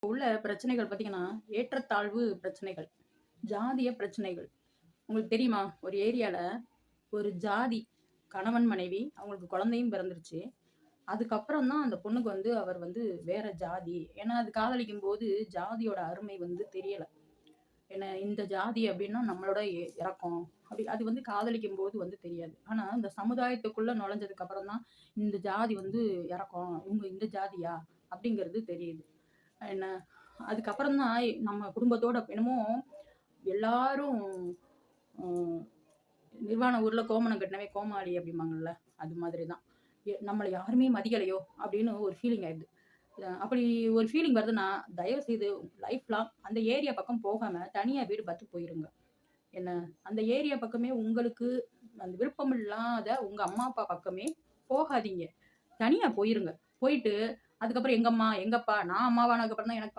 உள்ள பிரச்சனைகள் பார்த்தீங்கன்னா, ஏற்றத்தாழ்வு பிரச்சனைகள், ஜாதிய பிரச்சனைகள். உங்களுக்கு தெரியுமா? ஒரு ஏரியால ஒரு ஜாதி கணவன், மனைவி அவங்களுக்கு குழந்தையும் பிறந்துருச்சு. அதுக்கப்புறம் தான் அந்த பொண்ணுக்கு அவர் வேற ஜாதி. ஏன்னா, அது காதலிக்கும்போது ஜாதியோட அருமை தெரியல. ஏன்னா, இந்த ஜாதி அப்டின்னா நம்மளோட இறக்கம். அது காதலிக்கும்போது தெரியாது. ஆனா, இந்த சமுதாயத்துக்குள்ள நுழைஞ்சதுக்கு அப்புறம் தான், இந்த ஜாதி இறக்கம். இவங்க இந்த ஜாதியா? அப்படிங்கிறது தெரியுது. என்ன அதுக்கப்புறம் தான் நம்ம குடும்பத்தோட என்னமோ எல்லாரும் ம் நிர்வாண ஊர்ல கோமணம் கட்டினவன் கோமாளி அப்படிம்பாங்கல்ல. அது மாதிரி தான். நம்மள யாருமே மதிக்கலையோ அப்படின்னு ஒரு ஃபீலிங் ஆயிடுது. அப்படி ஒரு ஃபீலிங் வருதுன்னா, தயவு செய்து லைஃப் லாங் அந்த ஏரியா பக்கம் போகாம தனியா வீடு பார்த்து போயிருங்க. என்ன அந்த ஏரியா பக்கமே உங்களுக்கு அந்த விருப்பம் இல்லாத உங்க அம்மா, அப்பா பக்கமே போகாதீங்க. தனியா போயிருங்க. போயிட்டு அதுக்கப்புறம் எங்க அம்மா, எங்க அப்பா நான் அம்மாவானதுக்கப்புறம் தான் எனக்கு